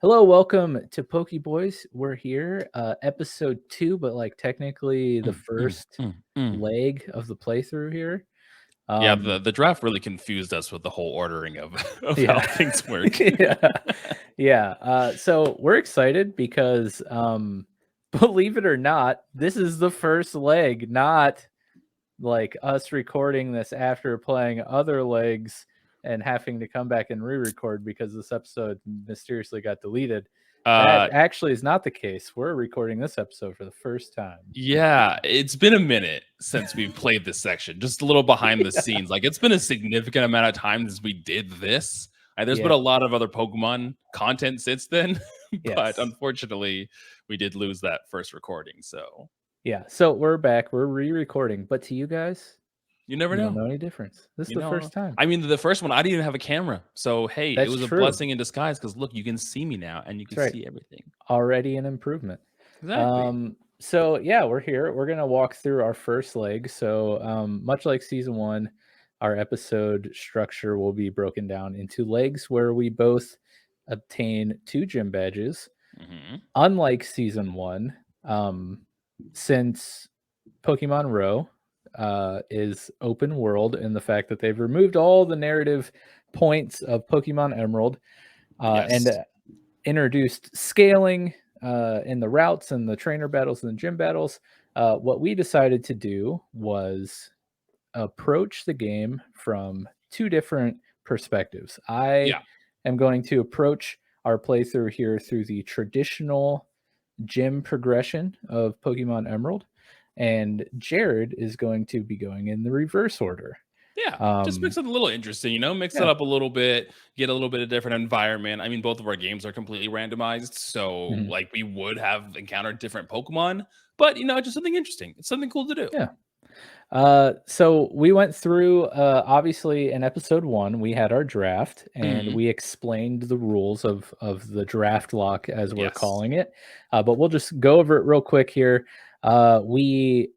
Hello, welcome to PokéBoys. We're here, episode 2, but, technically the Mm, mm, first mm, mm. leg of the playthrough here. Yeah, Um, the draft really confused us with the whole ordering of of how yeah. things work. Yeah. Yeah, so we're excited because, believe it or not, this is the first leg, not, us recording this after playing other legs and having to come back and re-record because this episode mysteriously got deleted. That Uh, actually is not the case. We're recording this episode for the first time. yeah, it's been a minute since we've played this section. Just a little behind the Yeah. scenes. Like it's been a significant amount of time since we did this. There's been Yeah. a lot of other Pokemon content since then, but Yes. unfortunately, we did lose that first recording. So Yeah. So we're back. We're re-recording. But to you guys, you never you don't know. know any difference. This is You the know, first time. I mean, the first one, I didn't even have a camera. So, hey, it That's was a true. blessing in disguise because look, you can see me now and you can That's right. see everything. Already an improvement. Exactly. So yeah, we're here. We're gonna walk through our first leg. So much like season one, our episode structure will be broken down into legs where we both obtain 2 gym badges. Hmm. Unlike season one, since Pokemon Row is open world in the fact that they've removed all the narrative points of Pokemon Emerald and Yes. introduced scaling in the routes and the trainer battles and the gym battles. What we decided to do was approach the game from 2 different perspectives. I Yeah. am going to approach our playthrough here through the traditional gym progression of Pokemon Emerald, and Jared is going to be going in the reverse order. Yeah. Just Um, makes it a little interesting, mix it yeah. up a little bit, get a little bit of different environment. I mean, both of our games are completely randomized. So, Mhm. like, we would have encountered different Pokemon, but, just something interesting. It's something cool to do. Yeah. So we went through obviously in episode one, we had our draft and Hmm. we explained the rules of the draft lock as we're Yes. calling it. But we'll just go over it real quick here. We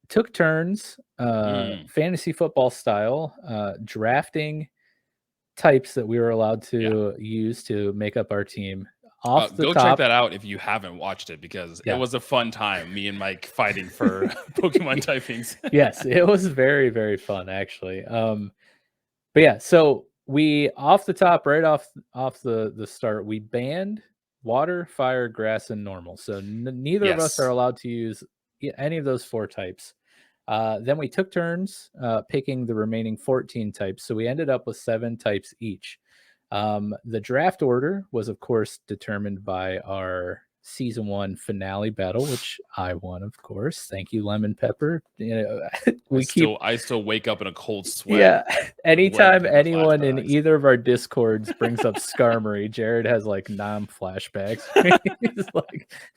took turns, Mm. fantasy football style, drafting types that we were allowed Yeah. to use to make up our team off the Go check top. that out if you haven't watched it because it Yeah. was a fun time. Me and Mike fighting for Pokemon typings. Yes, it was very, very fun actually. But yeah, so we off the top, right off the start, we banned water, fire, grass, and normal. So neither of us are Yes. allowed to use any of those 4 types. Then we took turns picking the remaining 14 types. So we ended up with 7 types each. The draft order was, of course, determined by our season 1 finale battle, which I won, of course. Thank you, Lemon Pepper. I We keep still I still wake up in a cold sweat yeah. when I Anytime think of anyone in flashbacks. either of our discords brings up Skarmory, Jared has nom flashbacks. He's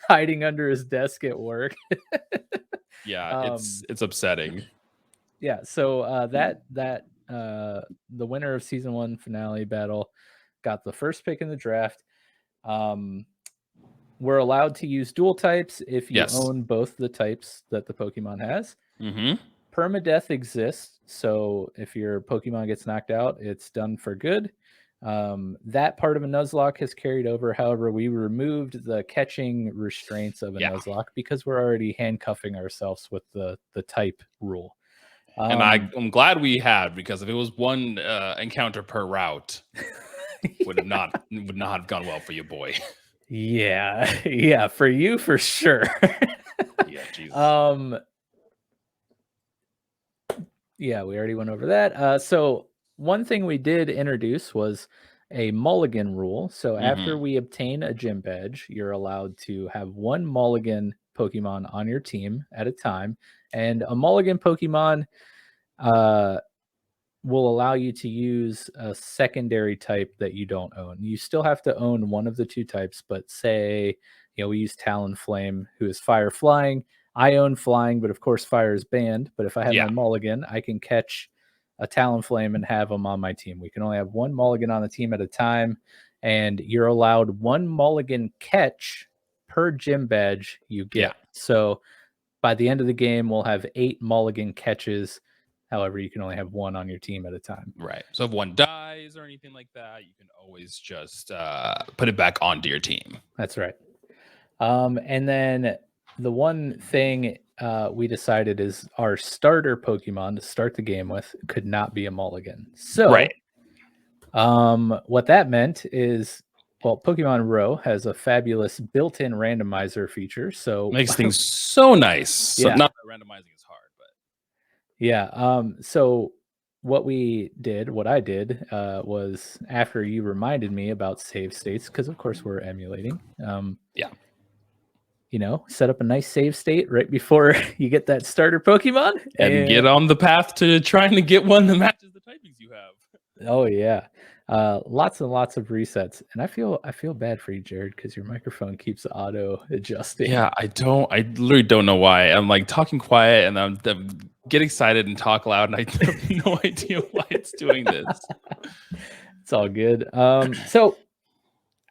hiding under his desk at work. Yeah, um, it's upsetting. yeah, so the winner of season one finale battle got the first pick in the draft. Um, we're allowed to use dual types if you Yes. own both the types that the Pokemon has. Mhm. Permadeath exists, so if your Pokemon gets knocked out, it's done for good. That part of a Nuzlocke has carried over. However, we removed the catching restraints of a Yeah. Nuzlocke because we're already handcuffing ourselves with the type rule. And Um, I'm glad we had because if it was one encounter per route, would not have gone well for you, boy. yeah, yeah, for you for sure. Yeah, Jesus. um, yeah, we already went over that. So one thing we did introduce was a mulligan rule. So after Mhm. we obtain a gym badge, you're allowed to have one mulligan Pokemon on your team at a time, and a mulligan Pokemon uh, will allow you to use a secondary type that you don't own. You still have to own one of the 2 types, but say, we use Talonflame, who is fire flying. I own flying, but of course fire is banned. But if I have my Yeah. mulligan, I can catch a Talonflame and have them on my team. We can only have one mulligan on the team at a time, and you're allowed one mulligan catch per gym badge you Yeah. get. So by the end of the game, we'll have 8 mulligan catches However, you can only have one on your team at a time. Right. So if one dies or anything like that, you can always just put it back onto your team. That's right. And then the one thing we decided is our starter Pokemon to start the game with could not be a mulligan. So, Right. What that meant is, well, Pokemon R.O.W.E has a fabulous built-in randomizer feature. So Makes things so nice. Yeah. So not that randomizing is hard, but yeah. So what I did was after you reminded me about save states, because of course we're emulating. Yeah. You know, set up a nice save state right before you get that starter Pokemon and get on the path to trying to get one that matches the typings you have. Oh yeah. Lots and lots of resets. And I feel bad for you, Jared, because your microphone keeps auto adjusting. Yeah, I literally don't know why. I'm like talking quiet and I'm get excited and talk loud, and I have no idea why it's doing this. It's all good. So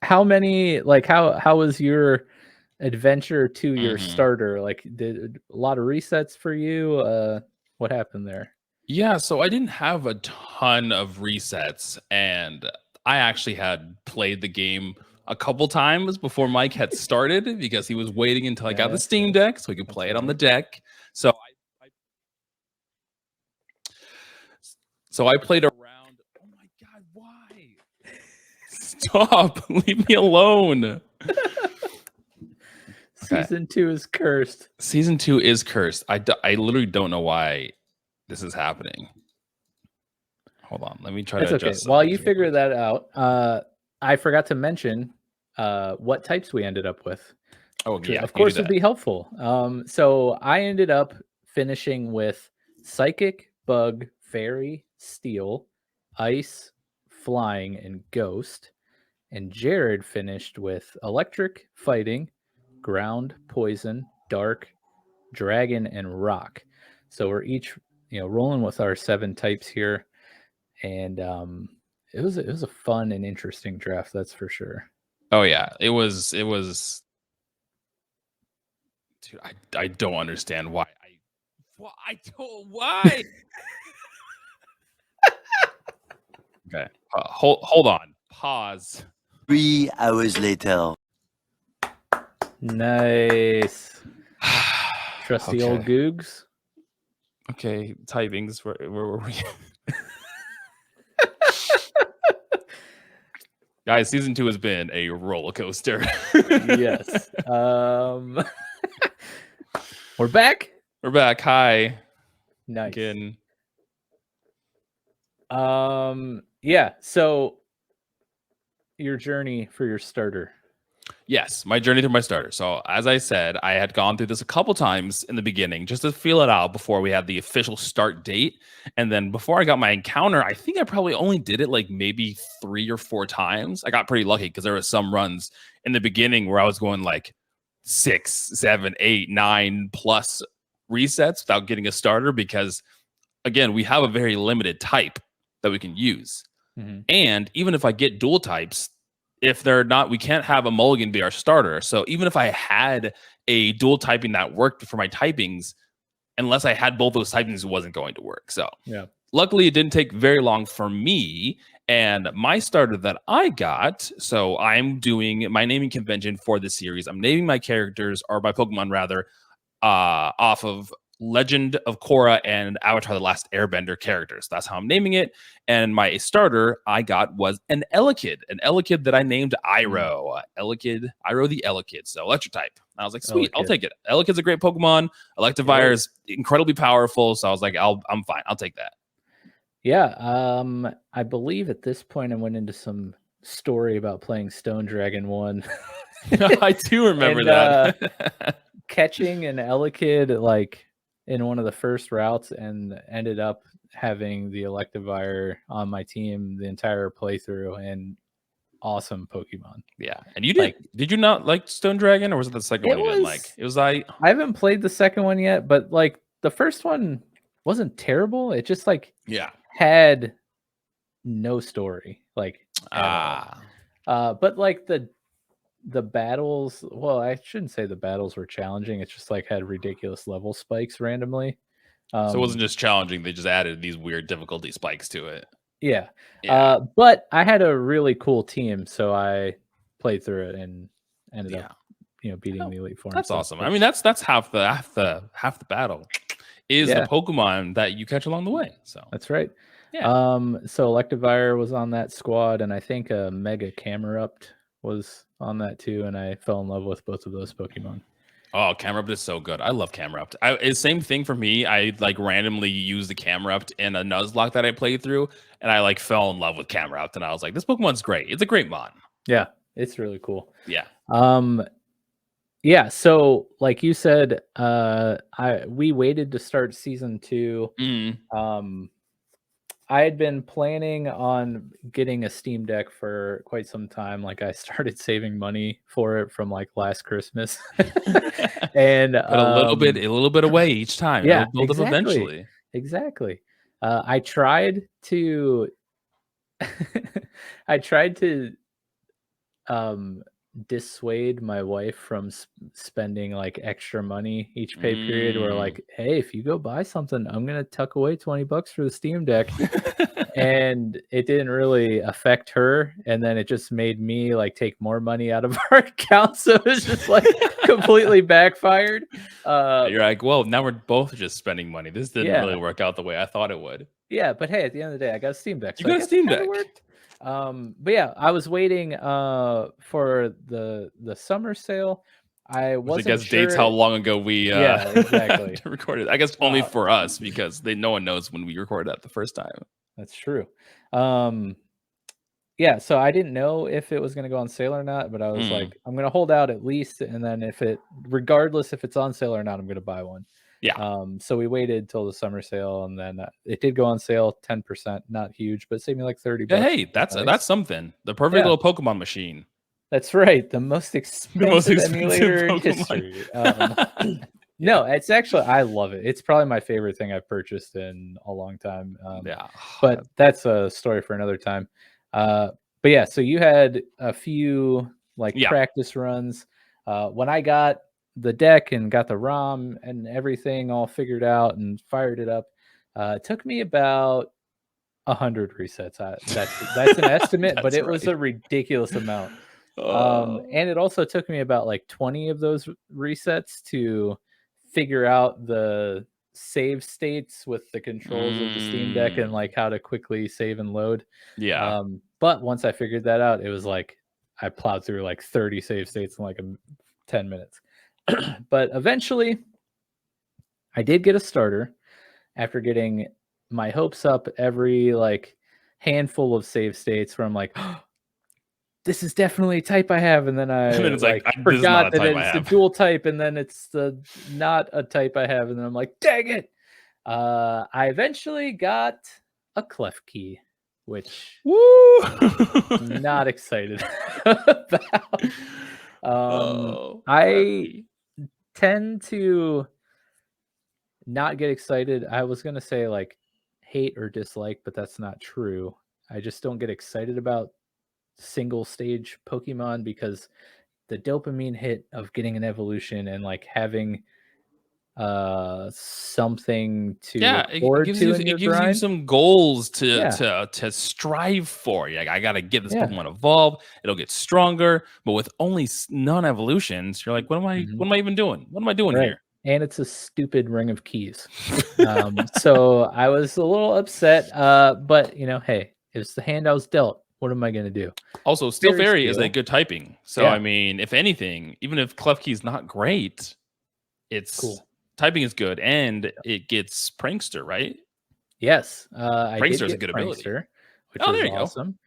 how was your adventure to your starter? Like, did a lot of resets for you? What happened there? Yeah, so I didn't have a ton of resets, and I actually had played the game a couple times before Mike had started because he was waiting until I got the Steam Deck so he could play it on the deck. So I played around. Oh my god, why? Stop! Leave me alone. Season 2 is cursed. Season 2 is cursed. I literally don't know why this is happening. Hold on, let me try to adjust. While you figure that out, I forgot to mention what types we ended up with. Oh yeah, of course, would be helpful. So I ended up finishing with Psychic, Bug, Fairy, Steel, Ice, Flying, and Ghost. And Jared finished with Electric, Fighting, Ground, Poison, Dark, Dragon, and Rock. So we're each, rolling with our 7 types here. And it was a fun and interesting draft, that's for sure. Oh yeah, it was. Dude, I don't understand why. Why? Okay, hold on. Pause. 3 hours later. Nice. Trusty old Googs. Okay, typings. Where were we? Guys, season 2 has been a roller coaster. Yes. We're back. We're back. Hi. Nice. Again. Yeah. So your journey for your starter. Yes, my journey through my starter. So as I said, I had gone through this a couple times in the beginning just to feel it out before we had the official start date. And then before I got my encounter, I think I probably only did it like maybe 3 or 4 times. I got pretty lucky because there were some runs in the beginning where I was going like 6, 7, 8, 9 plus resets without getting a starter because, again, we have a very limited type that we can use. And even if I get dual types, if they're not, we can't have a mulligan be our starter. So even if I had a dual typing that worked for my typings, unless I had both those typings, it wasn't going to work. So yeah, luckily it didn't take very long for me. And my starter that I got, so I'm doing my naming convention for this series. I'm naming my characters, or my Pokemon rather, off of Legend of Korra and Avatar: The Last Airbender characters. That's how I'm naming it. And my starter I got was an Elekid that I named Iro. Iro the Elekid. So electric type. I was like, sweet, I'll take it. Elekid's a great Pokemon. Electivire is incredibly powerful. So I was like, I'm fine. I'll take that. Yeah. I believe at this point I went into some story about playing Stone Dragon 1. I do remember that. Catching an Elekid like in one of the first routes and ended up having the Electivire on my team the entire playthrough, and awesome Pokemon. Yeah. And you did you not like Stone Dragon, or was it the second one you didn't like? It was I haven't played the second one yet, but like the first one wasn't terrible. It just like had no story. Like but like the battles, well, I shouldn't say the battles were challenging. It's just like had ridiculous level spikes randomly. So it wasn't just challenging; they just added these weird difficulty spikes to it. Yeah. Yeah. But I had a really cool team, so I played through it and ended up, beating the Elite Four. That's awesome. I mean, that's half the battle is the Pokemon that you catch along the way. So that's right. Yeah. So Electivire was on that squad, and I think a Mega Camerupt was on that too, and I fell in love with both of those Pokemon. Oh, Camerupt is so good. I love Camerupt. It's same thing for me. I like randomly used the Camerupt in a Nuzlocke that I played through, and I like fell in love with Camerupt, and I was like, this Pokemon's great. It's a great mon. Yeah, it's really cool. Yeah. Yeah, so like you said, we waited to start season 2. I had been planning on getting a Steam Deck for quite some time. Like I started saving money for it from like last Christmas, and put a little bit away each time. Yeah, it'll build up eventually. Exactly. I tried to, dissuade my wife from spending like extra money each pay period. We're like, hey, if you go buy something, I'm gonna tuck away $20 for the Steam Deck. And it didn't really affect her, and then it just made me like take more money out of our account, so it was just like completely backfired. You're like, well, now we're both just spending money. This didn't really work out the way I thought it would. Yeah, but hey, at the end of the day, I got a Steam Deck. You got a Steam Deck. But yeah, I was waiting for the summer sale. I wasn't I guess sure. dates how long ago we exactly recorded. I guess only for us, because no one knows when we recorded that the first time. That's true. Yeah, so I didn't know if it was going to go on sale or not, but I was like, I'm going to hold out at least, and then regardless if it's on sale or not, I'm going to buy one. Yeah. So we waited till the summer sale, and then it did go on sale, 10%, not huge, but saved me like $30. Yeah, hey, that's something. The perfect little Pokemon machine. That's right. The most expensive emulator in history. No, it's actually, I love it. It's probably my favorite thing I've purchased in a long time. But that's a story for another time. But yeah, so you had a few practice runs. When I got the deck and got the ROM and everything all figured out and fired it up, it took me about 100 resets. That's an estimate, but it was a ridiculous amount. And it also took me about like 20 of those resets to figure out the save states with the controls of the Steam Deck and like how to quickly save and load. Yeah. But once I figured that out, it was like I plowed through like 30 save states in like 10 minutes. But eventually I did get a starter after getting my hopes up every like handful of save states where I'm like, oh, this is definitely a type I have, and then I forgot that it's a dual type, and then it's not a type I have, and then I'm like, dang it! I eventually got a Klefki, which I'm not excited about. I tend to not get excited. I was gonna say like hate or dislike, but that's not true. I just don't get excited about single stage Pokemon because the dopamine hit of getting an evolution and like having something to look forward to in your grind. Gives you some goals to strive for. Like, I gotta get this Pokemon evolved, it'll get stronger, but with only non-evolutions, you're like, what am I even doing? What am I doing here? And it's a stupid ring of keys. So I was a little upset, but hey, it's the hand I was dealt. What am I going to do? Also, Steel Fairy is a good typing. So, I mean, if anything, even if Klefki is not great, it's cool. Typing is good, and it gets Prankster, right? Yes. Prankster is a good ability. Which is awesome.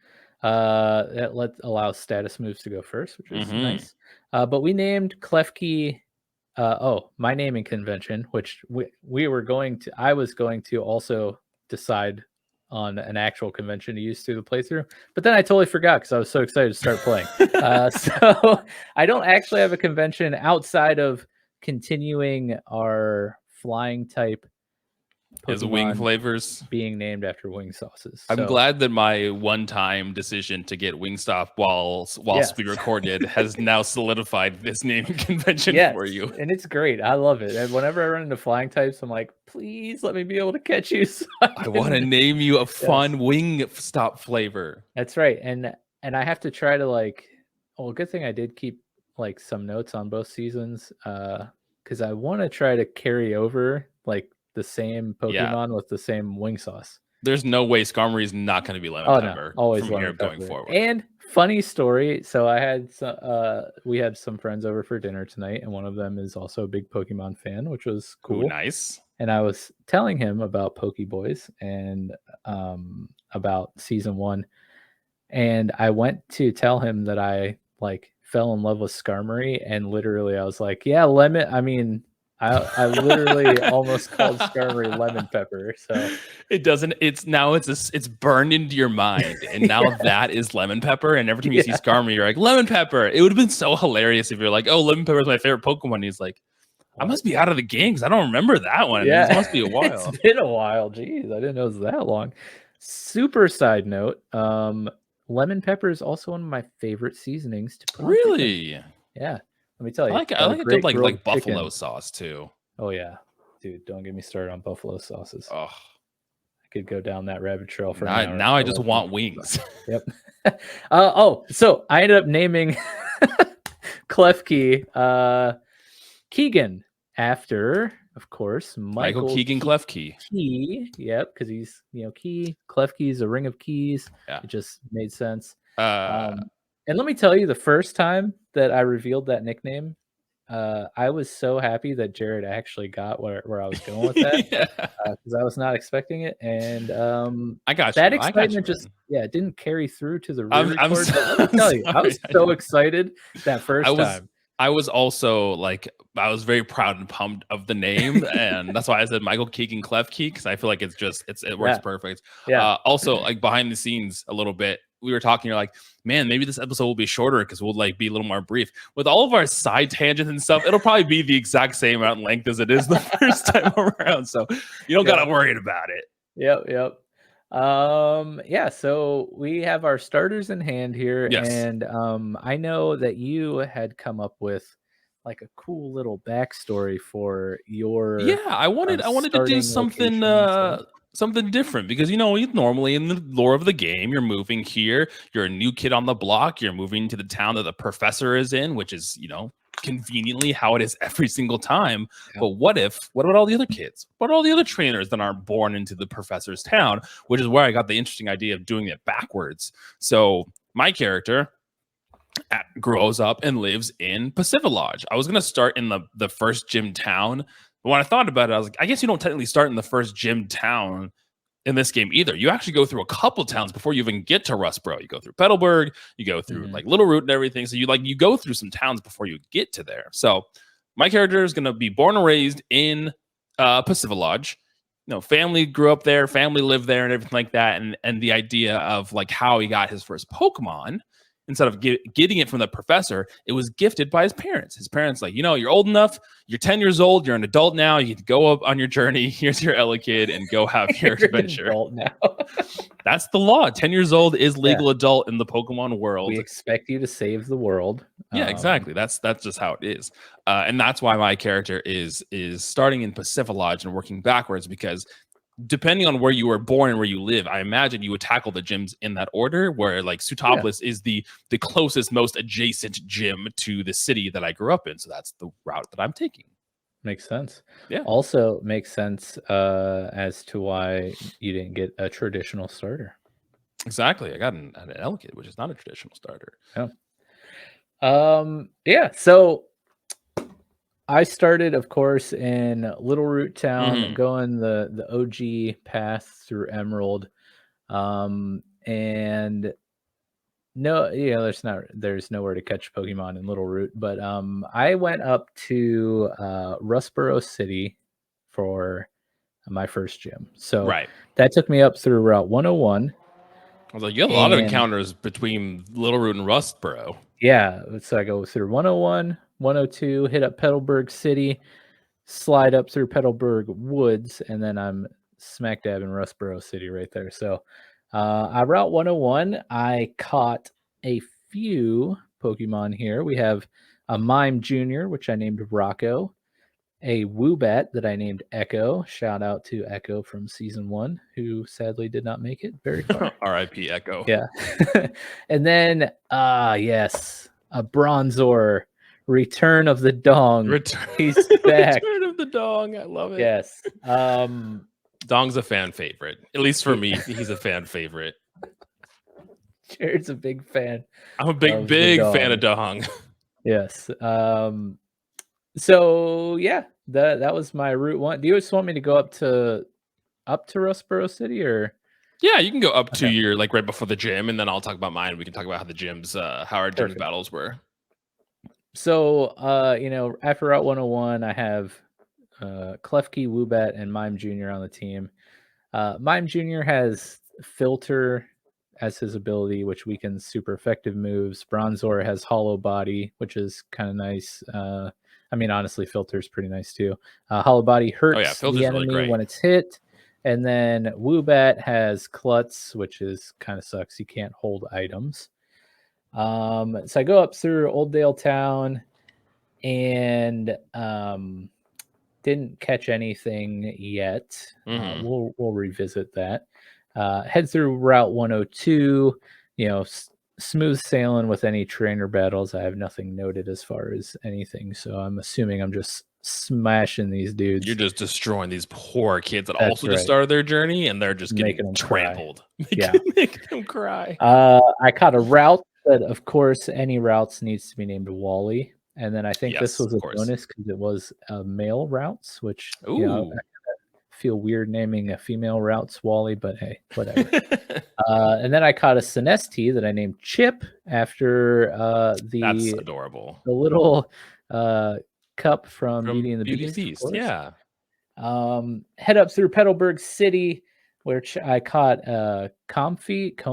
That allows status moves to go first, which is nice. But we named Klefki my naming convention, which I was going to also decide on an actual convention to use through the playthrough, but then I totally forgot because I was so excited to start playing. So I don't actually have a convention outside of continuing our flying type His wing Pokemon flavors. being named after wing sauces. I'm So, glad that my one-time decision to get Wingstop whilst yes. we recorded has now solidified this naming convention Yes, for you. and it's great. I love it. And whenever I run into flying types, I'm like, please let me be able to catch you. So I want to name you a Yes. fun Wingstop flavor. That's right. And I have to try to like, well, good thing I did keep like some notes on both seasons, because I want to try to carry over like the same Yeah. Pokemon with the same wing sauce. There's no way Skarmory is not going to be lemon Oh pepper no, always from here lemon going pepper. forward. And funny story. So I had we had some friends over for dinner tonight, and one of them is also a big Pokemon fan, which was Ooh, cool. nice. And I was telling him about PokéBoys and about season 1. And I went to tell him that I like fell in love with Skarmory, and literally I was like, yeah, lemon. I mean, I literally almost called Skarmory lemon pepper. So it doesn't. It's now it's burned into your mind, and now that is lemon pepper. And every time you see Skarmory, you're like lemon pepper. It would have been so hilarious if you're like, oh, lemon pepper is my favorite Pokemon. And he's like, I must be out of the game because I don't remember that one. Yeah, This must be a while. It's been a while. Jeez, I didn't know it was that long. Super side note, lemon pepper is also one of my favorite seasonings to put on chicken. Really? Yeah, let me tell you. I like a good like buffalo chicken. sauce too. Oh yeah, dude, don't get me started on buffalo sauces. Oh, I could go down that rabbit trail for now I just want wings. Yep. So I ended up naming Klefki Keegan after, of course, Michael Keegan Klefki. Yep, because he's Key. Klefki is a ring of keys. Yeah. It just made sense. And let me tell you, the first time that I revealed that nickname, I was so happy that Jared actually got where I was going with that, because I was not expecting it, and I got that you. excitement it didn't carry through to the I'm re-record. so- Let me tell you, I sorry. was so excited that first time. I was also like, I was very proud and pumped of the name, and that's why I said Michael Keegan Klefki, because I feel like it works perfect. Yeah. Also, like behind the scenes a little bit, we were talking. You're like, man, maybe this episode will be shorter because we'll like be a little more brief. With all of our side tangents and stuff, it'll probably be the exact same amount in length as it is the first time around. So you don't gotta worry about it. Yep. Yeah, so we have our starters in hand here. Yes. And I know that you had come up with like a cool little backstory for your I wanted to do something something different, because normally in the lore of the game, you're moving here, you're a new kid on the block, you're moving to the town that the professor is in, which is conveniently how it is every single time. But what about all the other kids? What about all the other trainers that aren't born into the professor's town? Which is where I got the interesting idea of doing it backwards. So my character grows up and lives in Lodge. I was going to start in the first gym town, but when I thought about it, I was like, I guess you don't technically start in the first gym town in this game either. You actually go through a couple towns before you even get to Rustboro. You go through Petalburg, you go through like Little Root and everything. So you go through some towns before you get to there. So my character is going to be born and raised in Lodge. Family grew up there, family lived there and everything like that. And the idea of like how he got his first Pokemon, instead of getting it from the professor, it was gifted by his parents. His parents like, you're old enough, you're 10 years old, you're an adult now, you can go up on your journey. Here's your Elekid and go have your adventure. An adult now. That's the law. 10 years old is legal adult in the Pokemon world. We expect you to save the world. Yeah, exactly. That's just how it is. And that's why my character is starting in Lodge and working backwards, because depending on where you were born and where you live, I imagine you would tackle the gyms in that order, where like Sutopolis is the closest, most adjacent gym to the city that I grew up in. So that's the route that I'm taking. Makes sense. Yeah. Also makes sense as to why you didn't get a traditional starter. Exactly. I got an Elekid, which is not a traditional starter. Yeah. So I started, of course, in Little Root Town, going the OG path through Emerald, and there's nowhere to catch Pokemon in Little Root, but I went up to Rustboro City for my first gym. So that took me up through Route 101. I was like, you have a lot of encounters between Little Root and Rustboro. Yeah, so I go through 101, 102, hit up Petalburg City, slide up through Petalburg Woods, and then I'm smack dab in Rustboro City right there. So on Route 101, I caught a few Pokemon here. We have a Mime Jr., which I named Rocco, a Woobat that I named Echo. Shout out to Echo from season 1, who sadly did not make it very far. R.I.P. Echo. Yeah. And then, yes, a Bronzor, Return of the Dong. He's back. Return of the Dong. I love it. Yes. Dong's a fan favorite. At least for me, he's a fan favorite. Jared's a big fan. I'm a big fan of Dong. Yes. So yeah, that was my Route 1. Do you just want me to go up to Rustboro City, or? Yeah, you can go up to your like right before the gym, and then I'll talk about mine. We can talk about how the gyms, how our gym battles were. So, after Route 101, I have Klefki, Woobat, and Mime Jr. on the team. Mime Jr. has Filter as his ability, which weakens super effective moves. Bronzor has Hollow Body, which is kind of nice. I mean, honestly, Filter's pretty nice too. Hollow Body hurts the enemy really when it's hit. And then Woobat has Klutz, which is kind of sucks. You can't hold items. So I go up through Oldale Town and didn't catch anything yet. We'll revisit that. Head through Route 102, smooth sailing with any trainer battles. I have nothing noted as far as anything, so I'm assuming I'm just smashing these dudes. You're just destroying these poor kids that also just started their journey, and they're just getting trampled. Making them cry. I caught a route that, of course, any routes needs to be named Wally. And then I think this was a bonus because it was male routes, which I feel weird naming a female routes Wally, but hey, whatever. And then I caught a Sinesti that I named Chip after that's adorable. The little cup from Beauty and the Beast. Yeah. Head up through Petalburg City, which I caught Comfy. I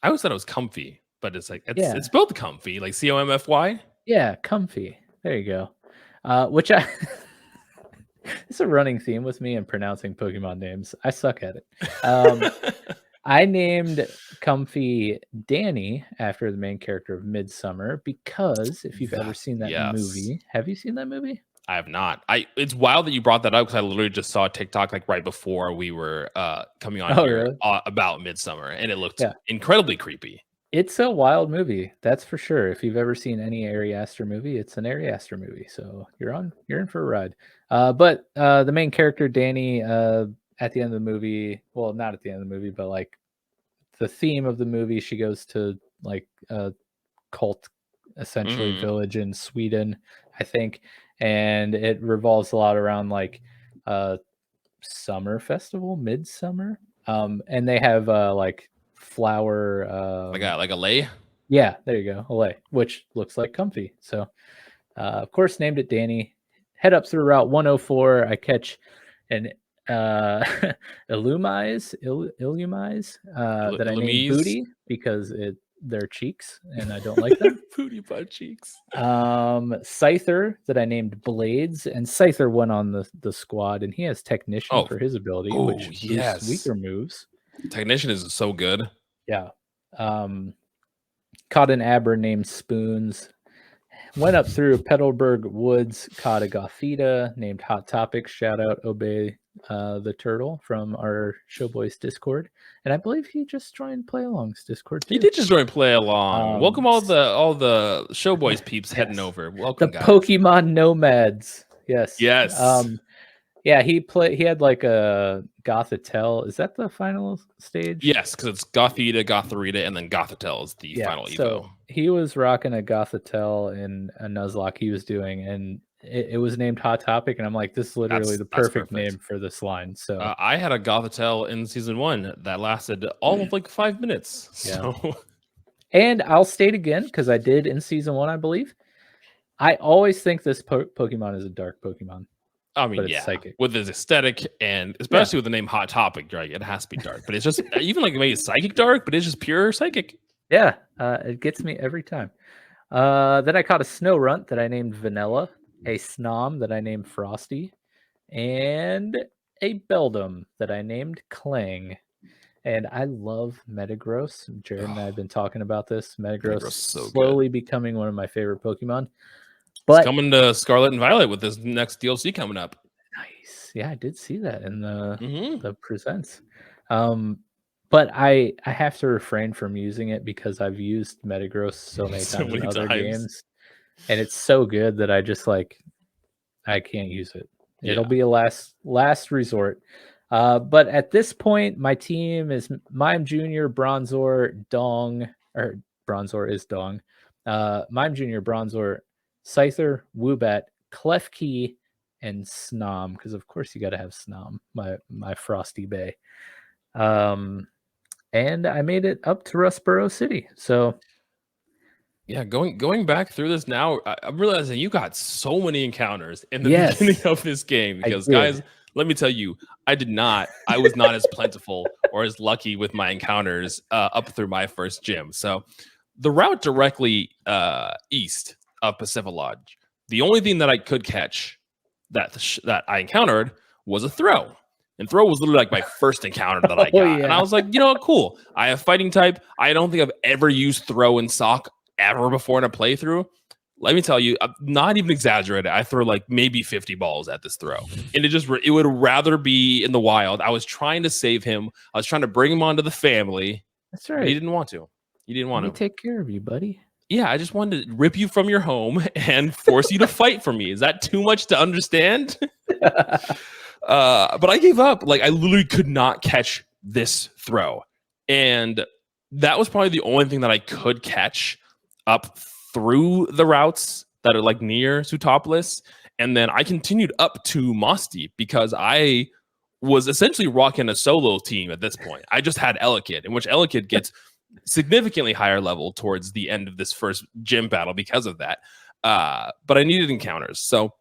always thought it was comfy, but it's like it's spelled comfy, like COMFY. Yeah, comfy. There you go. Which it's a running theme with me in pronouncing Pokemon names. I suck at it. I named Comfy Danny after the main character of Midsummer because if you've ever seen that movie, have you seen that movie? I have not. It's wild that you brought that up because I literally just saw a TikTok like right before we were coming on here about Midsummer, and it looked incredibly creepy. It's a wild movie, that's for sure. If you've ever seen any Ari Aster movie, it's an Ari Aster movie, so you're in for a ride. But the main character Danny, at the end of the movie, well, not at the end of the movie, but like the theme of the movie, she goes to like a cult, essentially village in Sweden, I think. And it revolves a lot around like summer festival, midsummer. And they have like flower like a lay. Yeah, there you go, a lay, which looks like comfy. So of course named it Danny. Head up through Route 104. I catch an Illumise that I named Booty because they're cheeks and I don't like them. Booty butt cheeks. Scyther that I named Blades, and Scyther went on the squad, and he has Technician for his ability, which boosts weaker moves. Technician is so good. Yeah. Caught an Aber named Spoons. Went up through Petalburg Woods, caught a Gothita named Hot Topic. Shout out Obey the Turtle from our Showboys Discord. And I believe he just joined Play Along's Discord too. He did just join Play Along. Welcome all the Showboys peeps heading over. Welcome, guys. Pokemon Nomads. Yes. Yeah, he had like a Gothitelle. Is that the final stage? Yes, because it's Gothita, Gothorita, and then Gothitelle is the final Evo. So he was rocking a Gothitelle and a Nuzlocke he was doing, and it was named Hot Topic, and I'm like, this is literally the perfect name for this line. So I had a Gothitelle in season 1 that lasted all of like 5 minutes. So. And I'll state again, because I did in season 1, I believe. I always think this Pokemon is a dark Pokemon. I mean, psychic. With his aesthetic and especially with the name Hot Topic, right? It has to be dark, but it's just even like maybe psychic dark, but it's just pure psychic. Yeah, it gets me every time. Then I caught a Snow Runt that I named Vanilla. a Snom that I named Frosty, and a Beldum that I named Clang. And I love Metagross. Jared and I have been talking about this. Metagross Metagross is so good. slowly becoming one of my favorite Pokemon. It's But coming to Scarlet and Violet with this next DLC coming up. nice. Yeah, I did see that in Mm-hmm. the presents. But I have to refrain from using it because I've used Metagross so many So times in many other times. games, and it's so good that I just like I can't use it. It'll Yeah. be a last resort. But at this point, my team is Mime Jr., Bronzor, Dong, or Bronzor is Dong, Mime Jr., Bronzor, Scyther, Woobat, Klefki, and Snom, because of course you got to have Snom, my Frosty Bay. And I made it up to Rustboro City. So Yeah, going back through this now, I'm realizing you got so many encounters in the Yes, beginning of this game. I Because did. guys, let me tell you, I did not. I was not as plentiful or as lucky with my encounters up through my first gym. So the route directly east of Pacific Lodge, the only thing that I could catch that I encountered was a throw. And throw was literally like my first encounter that I got. Oh, And I yeah. was like, you know what, cool. I have fighting type. I don't think I've ever used throw in sock ever before in a playthrough. Let me tell you, I'm not even exaggerated. I threw like maybe 50 balls at this throw. And it would rather be in the wild. I was trying to save him. I was trying to bring him onto the family. That's But he right. didn't want to. He didn't want Let me to. take care of you, buddy. Yeah, I just wanted to rip you from your home and force you to fight for me. Is that too much to understand? But I gave up. Like, I literally could not catch this throw. And that was probably the only thing that I could catch up through the routes that are like near Sootopolis. And then I continued up to Moss Deep because I was essentially rocking a solo team at this point. I just had Elekid, in which Elekid gets significantly higher level towards the end of this first gym battle because of that. But I needed encounters. So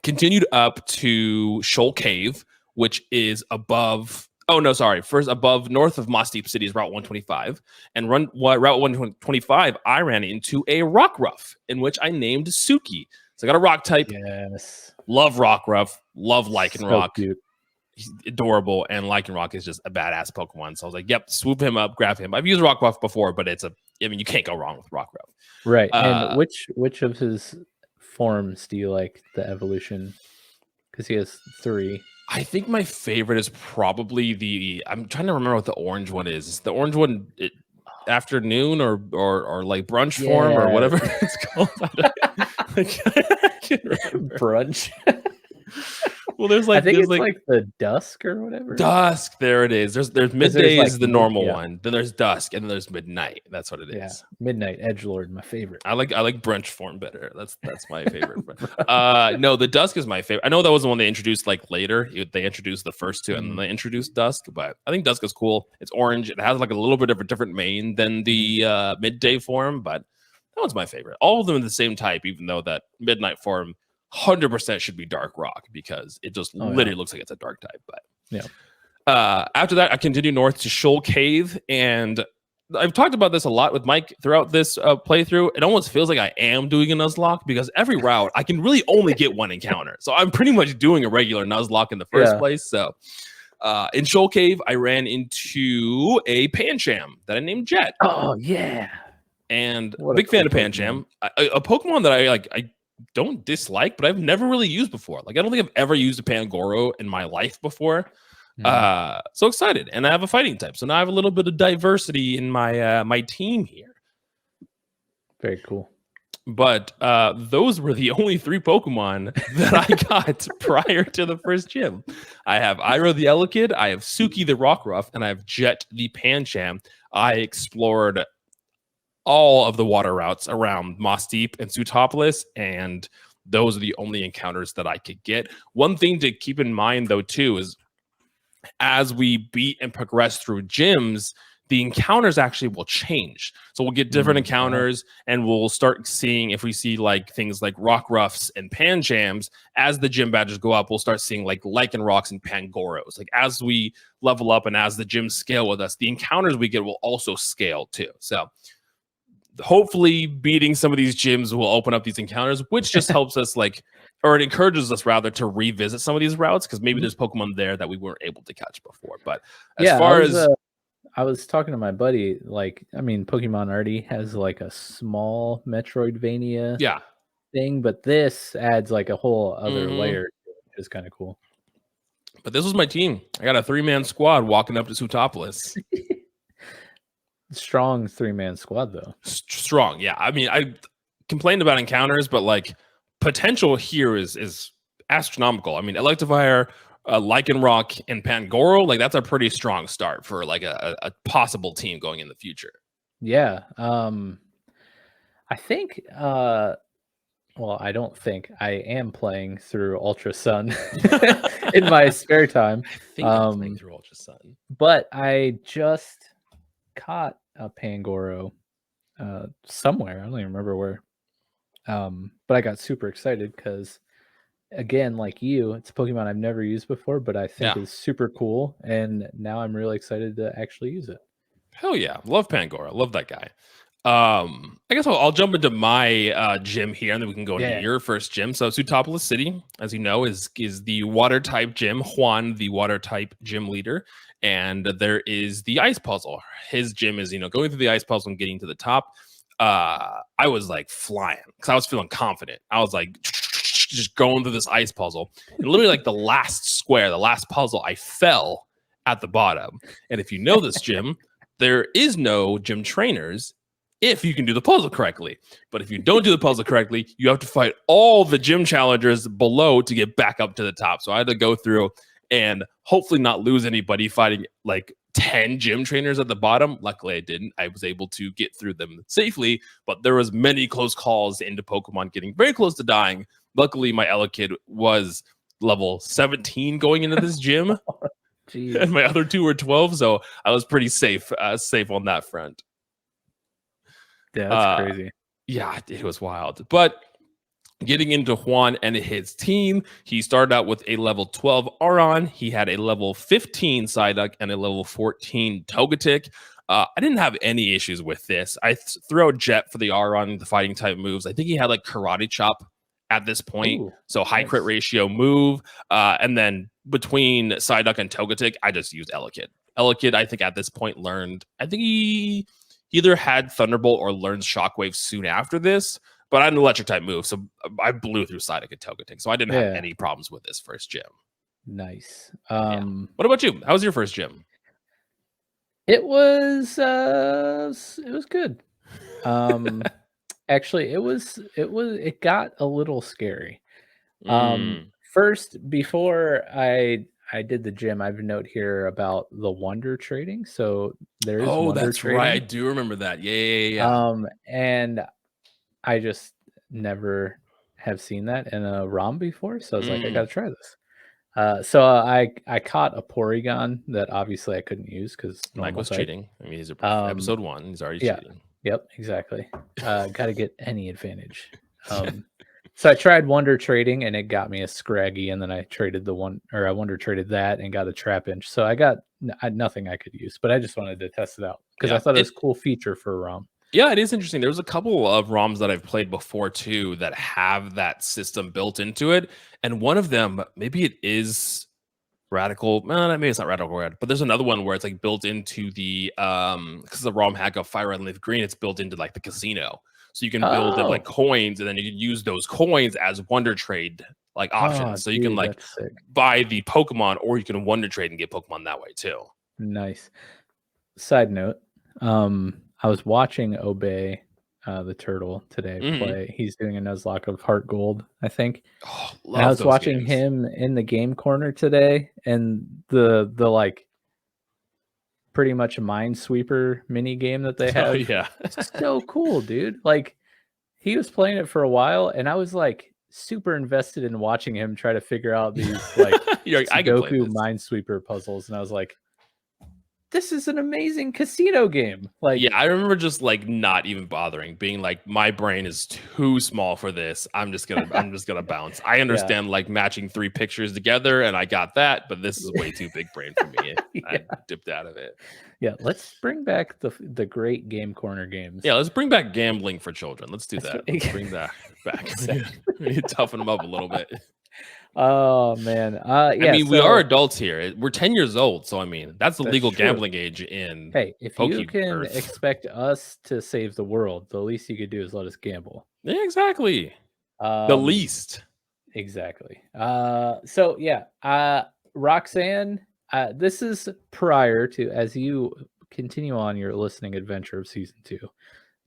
continued up to Shoal Cave, which is above. Oh no, sorry. First, above north of Moss Deep City is Route 125, and Route 125. I ran into a Rockruff, in which I named Suki. So I got a Rock type. Yes. Love Rockruff. Love Lycanroc. Cute. He's adorable, and Lycanroc is just a badass Pokemon. So I was like, yep, swoop him up, grab him. I've used Rockruff before, but you can't go wrong with Rockruff. Right. And which of his forms do you like the evolution? Because he has 3. I think my favorite is probably I'm trying to remember what the orange one is. The orange one, afternoon or like brunch form or whatever it's called. I can't remember. Brunch. Well, there's like I think it's like the dusk or whatever. Dusk. There it is. There's midday like is the normal one. Then there's dusk, and then there's midnight. That's what it is. Yeah, midnight edgelord, my favorite. I like brunch form better. That's my favorite. No, the dusk is my favorite. I know that was the one they introduced like later. They introduced the first 2, and then they introduced dusk. But I think dusk is cool. It's orange. It has like a little bit of a different mane than the midday form, but that one's my favorite. All of them in the same type, even though that midnight form 100% should be dark rock because it just literally looks like it's a dark type. But yeah. After that, I continued north to Shoal Cave, and I've talked about this a lot with Mike throughout this playthrough. It almost feels like I am doing a Nuzlocke because every route I can really only get one encounter. So I'm pretty much doing a regular Nuzlocke in the first place. So in Shoal Cave, I ran into a Pancham that I named Jet. Oh yeah. And big fan of Pancham, a Pokemon that I don't dislike, but I've never really used before. Like, I don't think I've ever used a Pangoro in my life before. So excited, and I have a fighting type, so now I have a little bit of diversity in my my team here. Very cool. But those were the only 3 Pokemon that I got prior to the first gym. I have Iroh the Elekid, I have Suki the Rockruff, and I have Jet the Pancham. I explored all of the water routes around Moss Deep and Sootopolis, and those are the only encounters that I could get. One thing to keep in mind, though, too, is as we beat and progress through gyms, the encounters actually will change. So we'll get different encounters, and we'll start seeing, if we see like things like Rockruffs and Panchams, as the gym badges go up, we'll start seeing like Lycanrocs and Pangoros. Like, as we level up and as the gyms scale with us, the encounters we get will also scale too. So hopefully beating some of these gyms will open up these encounters, which just helps us or it encourages us rather to revisit some of these routes because maybe there's Pokemon there that we weren't able to catch before. But as far as I was talking to my buddy, Pokemon already has like a small Metroidvania thing, but this adds like a whole other layer, which is kind of cool. But this was my team. I got a 3-man squad walking up to Sootopolis. Strong 3-man squad, though. Strong, yeah. I mean, I complained about encounters, but like potential here is astronomical. I mean, Electivire, Lycanroc, and Pangoro, like that's a pretty strong start for like a possible team going in the future. Yeah. I think well, I don't think I am playing through Ultra Sun in my spare time. I think I'm playing through Ultra Sun. But I just caught a Pangoro somewhere. I don't even remember where. But I got super excited because, again, like you, it's a Pokemon I've never used before, but I think is super cool. And now I'm really excited to actually use it. Hell yeah. Love Pangoro. Love that guy. I guess I'll jump into my gym here, and then we can go into your first gym. So Sootopolis City, as you know, is the water type gym. Juan, the water type gym leader, and there is the ice puzzle. His gym is going through the ice puzzle and getting to the top. I was like flying because I was feeling confident. I was like just going through this ice puzzle, and literally like the last square, the last puzzle, I fell at the bottom. And if you know this gym, there is no gym trainers if you can do the puzzle correctly. But if you don't do the puzzle correctly, you have to fight all the gym challengers below to get back up to the top. So I had to go through and hopefully not lose anybody fighting like 10 gym trainers at the bottom. Luckily, I didn't. I was able to get through them safely, but there was many close calls into Pokemon getting very close to dying. Luckily, my Elekid was level 17 going into this gym, and my other two were 12, so I was pretty safe on that front. Yeah, that's crazy. Yeah, it was wild. But getting into Juan and his team, he started out with a level 12 Aron. He had a level 15 Psyduck and a level 14 Togetic. I didn't have any issues with this. I threw out Jet for the Aron, the fighting type moves. I think he had like Karate Chop at this point. Ooh, so high crit ratio move. And then between Psyduck and Togetic, I just used Elekid. Elekid, I think at this point learned, I think he either had Thunderbolt or learned Shockwave soon after this, but I had an electric type move, so I blew through Psyduck and Togetic, so I didn't have any problems with this first gym. Nice. What about you? How was your first gym? It was good. Actually, it got a little scary. First, before I did the gym, I have a note here about the wonder trading. So there's wonder trading. Right. I do remember that. Yeah. And I just never have seen that in a ROM before. So I was like, I got to try this. So I caught a Porygon that obviously I couldn't use because Mike was cheating. I mean, he's episode 1. He's already cheating. Yep, exactly. Got to get any advantage. So I tried wonder trading and it got me a Scraggy, and then I traded I wonder traded that and got a Trapinch. So I got nothing I could use, but I just wanted to test it out because I thought it was a cool feature for a ROM. Yeah, it is interesting. There's a couple of ROMs that I've played before too that have that system built into it, and one of them, maybe it is Radical. Maybe it's not Radical Red, but there's another one where it's like built into the because the ROM hack of Fire Red and Leaf Green, it's built into like the casino. So you can build up like coins, and then you can use those coins as wonder trade like options. So you can like buy the Pokemon, or you can wonder trade and get Pokemon that way too. Nice. Side note, I was watching Obey, the turtle today play. He's doing a Nuzlocke of Heart Gold, I think. And I was watching him in the game corner today, and the like pretty much a Minesweeper mini game that they have. It's so cool, dude. Like, he was playing it for a while, and I was like super invested in watching him try to figure out these like Sudoku Minesweeper puzzles, and I was like, this is an amazing casino game. Like, yeah, I remember just like not even bothering, being like, my brain is too small for this. I'm just gonna bounce. I understand like matching 3 pictures together, and I got that, but this is way too big brain for me. I dipped out of it. Yeah, let's bring back the great Game Corner games. Yeah, let's bring back gambling for children. Let's do That's that. right. Let's bring that back. We need to toughen them up a little bit. Oh man. Yeah, I mean, we so, are adults here. We're 10 years old, so I mean, that's the That's legal true. gambling age in hey, if you can Earth. expect us to save the world, the least you could do is let us gamble. Yeah, exactly. The least. Exactly. So yeah, Roxanne, this is prior to, as you continue on your listening adventure of season 2,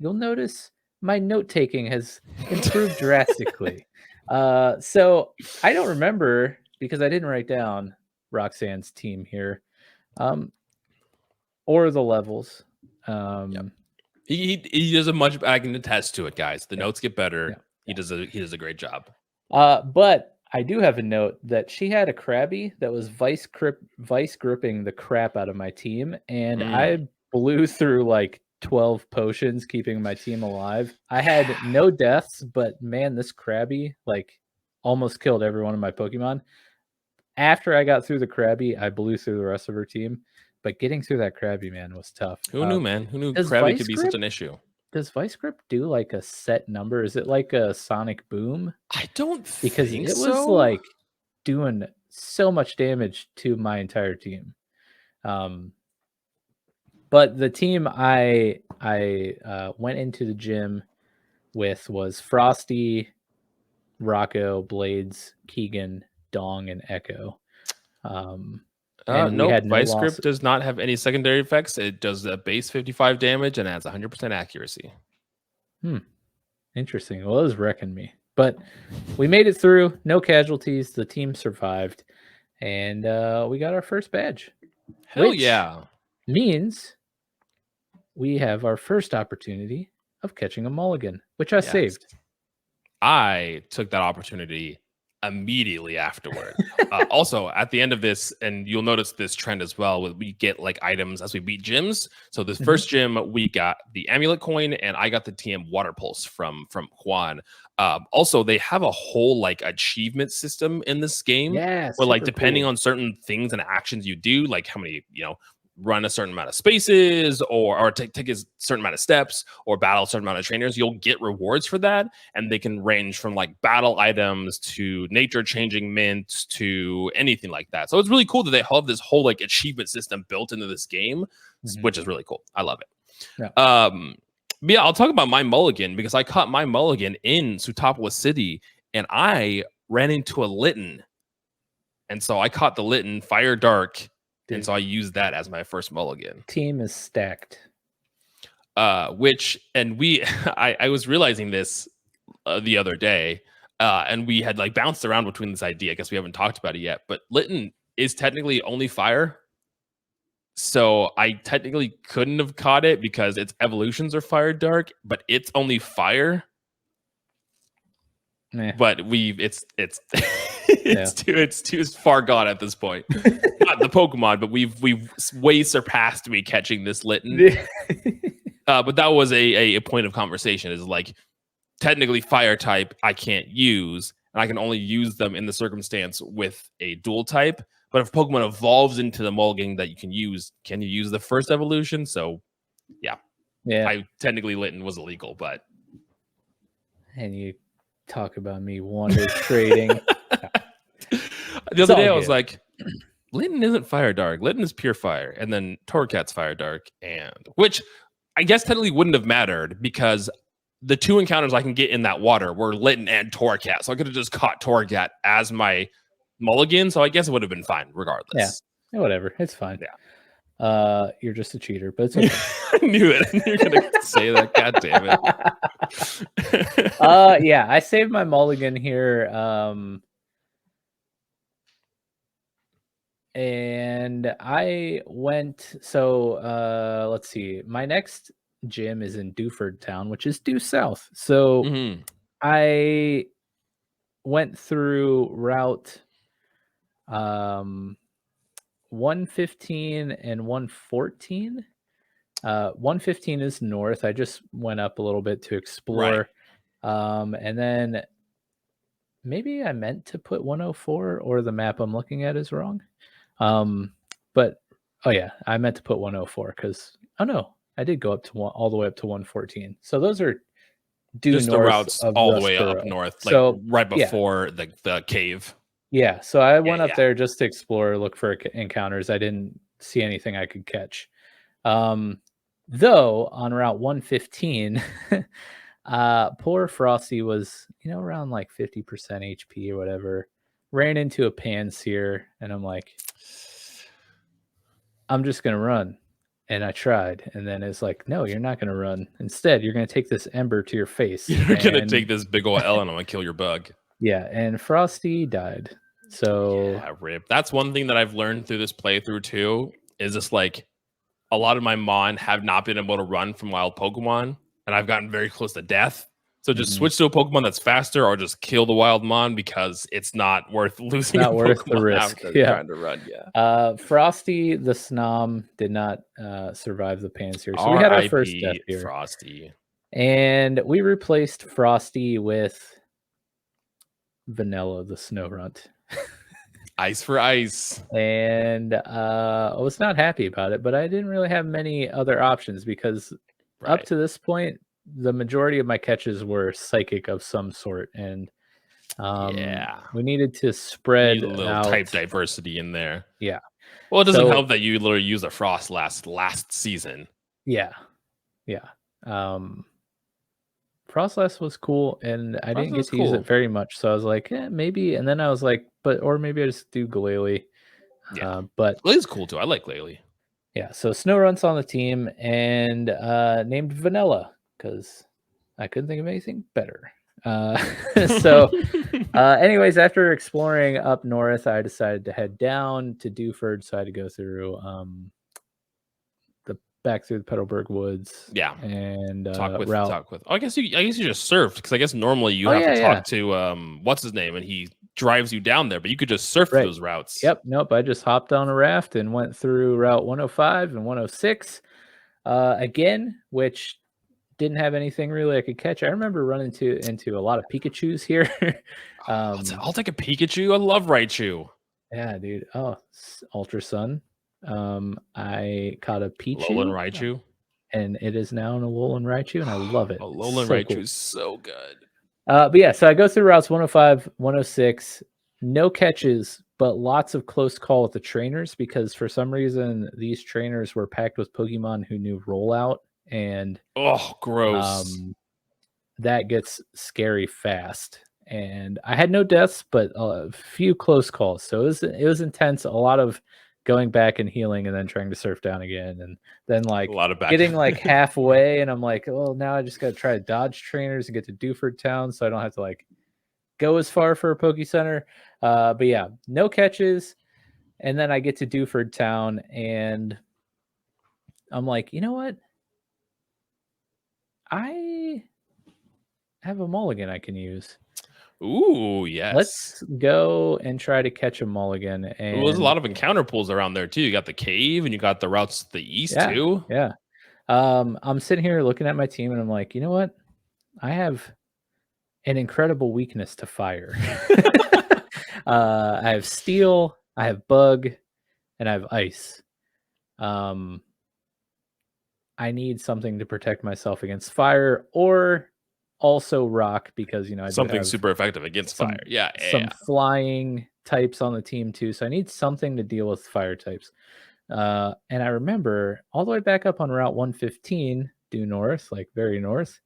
you'll notice my note taking has improved drastically. So I don't remember because I didn't write down Roxanne's team here, or the levels. He does a much. I can attest to it, guys. The notes get better. He does a great job. But I do have a note that she had a Krabby that was vice gripping the crap out of my team, and I blew through like 12 potions, keeping my team alive. I had no deaths, but man, this Krabby like almost killed every one of my Pokemon. After I got through the Krabby, I blew through the rest of her team, but getting through that Krabby, man, was tough. Who knew, man? Who knew does Krabby Vice could be Grip- such an issue? Does Vice Grip do like a set number? Is it like a Sonic Boom? I don't Because think it so. was like doing so much damage to my entire team. But the team I went into the gym with was Frosty, Rocco, Blades, Keegan, Dong, and Echo. And we had no Vice loss. Grip does not have any secondary effects. It does a base 55 damage and has 100% accuracy. Interesting. Well, it was wrecking me. But we made it through. No casualties. The team survived. And we got our first badge. Hell yeah. Means we have our first opportunity of catching a mulligan, which I saved. I took that opportunity immediately afterward. Also, at the end of this, and you'll notice this trend as well, we get like items as we beat gyms. So this first gym, we got the amulet coin, and I got the TM water pulse from Juan. Also, they have a whole like achievement system in this game, where like depending on certain things and actions you do, like how many run a certain amount of spaces or take a certain amount of steps or battle a certain amount of trainers, you'll get rewards for that. And they can range from like battle items to nature changing mints to anything like that. So it's really cool that they have this whole like achievement system built into this game, which is really cool. I love it. Yeah, I'll talk about my mulligan because I caught my mulligan in Sootopolis City and I ran into a Litten. And so I caught the Litten Fire Dark. Dude. And so I used that as my first mulligan. Team is stacked. I was realizing this the other day, and we had like bounced around between this idea. I guess we haven't talked about it yet, but Litten is technically only fire. So I technically couldn't have caught it because its evolutions are Fire Dark, but it's only fire. But it's too far gone at this point. Not the Pokemon, but we've way surpassed me catching this Litten. But that was a point of conversation. Is like technically fire type I can't use, and I can only use them in the circumstance with a dual type. But if Pokemon evolves into the mulligan that you can you use the first evolution? So yeah. I technically Litten was illegal, but and you talk about me wonder trading. The other day I was like, Litten isn't Fire Dark. Litten is pure fire. And then Torrcat's Fire Dark, which I guess technically wouldn't have mattered because the 2 encounters I can get in that water were Litten and Torrcat. So I could have just caught Torrcat as my mulligan. So I guess it would have been fine regardless. Yeah, whatever. It's fine. Yeah. You're just a cheater, but it's okay. I knew it. You're gonna say that. God damn it. Yeah, I saved my mulligan here. And I went, so let's see. My next gym is in Dewford Town, which is due south. So I went through route 115 and 114. 115 is north. I just went up a little bit to explore. And then maybe I meant to put 104, or the map I'm looking at is wrong. But oh yeah, I meant to put 104 because no, I did go up to all the way up to 114. So those are due just the north routes of all the way Rustboro. up north, like So right before the cave. Yeah, so I went up yeah. there just to explore, look for encounters. I didn't see anything I could catch. Though on Route 115, poor Frosty was, around like 50% HP or whatever. Ran into a Panseer, and I'm like, I'm just gonna run. And I tried, and then it's like, no, you're not gonna run. Instead, you're gonna take this ember to your face. You're gonna take this big old L, and I'm gonna kill your bug. Yeah, and Frosty died. So yeah, rip. That's one thing that I've learned through this playthrough too, is just like a lot of my Mon have not been able to run from wild Pokemon, and I've gotten very close to death. So just switch to a Pokemon that's faster, or just kill the wild Mon, because it's not worth losing. Not worth Pokemon the risk. after trying to run. Yeah. Frosty the Snom did not survive the Panseer, so we had our first death here. Frosty, and we replaced Frosty with Vanilla the Snorunt. Ice for ice. And I was not happy about it, but I didn't really have many other options, because up to this point, the majority of my catches were psychic of some sort, and we needed to spread a little out type diversity in there. Yeah. Well, it doesn't help that you literally used a Frost last season. Yeah. Frostlass was cool, and I didn't get to use it very much, so I was like, maybe. And then I was like, or maybe I just do Glalie. Yeah, but Glalie's cool too. I like Glalie. Yeah, so Snorunt's on the team, and named Vanilla, because I couldn't think of anything better. Anyways, after exploring up north, I decided to head down to Dewford, so I had to go through back through the Petalburg Woods. Yeah, and talk with. Oh, I guess you just surfed, because I guess normally you have to talk to what's his name, and he drives you down there, but you could just surf those routes. Yep. Nope. I just hopped on a raft and went through Route 105 and 106 again, which didn't have anything really I could catch. I remember running into a lot of Pikachus here. I'll take a Pikachu. I love Raichu. Yeah, dude. Oh, Ultra Sun. I caught a Pichu. Alolan Raichu. And it is now an Alolan Raichu, and I love it. Alolan Raichu is so good. But yeah, so I go through routes 105, 106, no catches, but lots of close call with the trainers, because for some reason these trainers were packed with Pokemon who knew rollout, and gross. That gets scary fast. And I had no deaths, but a few close calls. So it was intense. A lot of going back and healing, and then trying to surf down again, and then like a lot of getting like halfway, and I'm like, well, now I just got to try to dodge trainers and get to Dewford Town, so I don't have to like go as far for a Poke Center. But yeah, no catches, and then I get to Dewford Town, and I'm like, you know what? I have a mulligan I can use. Ooh, yes. Let's go and try to catch a mulligan. And there's a lot of encounter pools around there too. You got the cave, and you got the routes to the east too. Yeah. I'm sitting here looking at my team, and I'm like, you know what? I have an incredible weakness to fire. I have steel, I have bug, and I have ice. I need something to protect myself against fire, or also rock, because I something super effective against fire. Some flying types on the team too, so I need something to deal with fire types. And I remember all the way back up on Route 115, due north, like very north,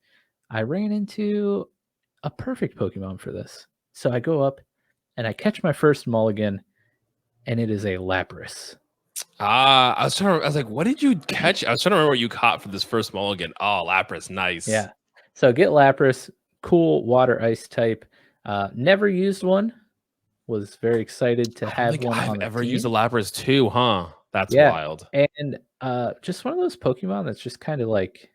I ran into a perfect Pokemon for this. So I go up and I catch my first mulligan, and it is a Lapras. I was like, what did you catch? I was trying to remember what you caught for this first mulligan. Oh, Lapras, nice. Yeah. So get Lapras, cool water ice type. Never used one. Was very excited to have one. I've ever used a Lapras too, huh? That's wild. And just one of those Pokemon that's just kind of like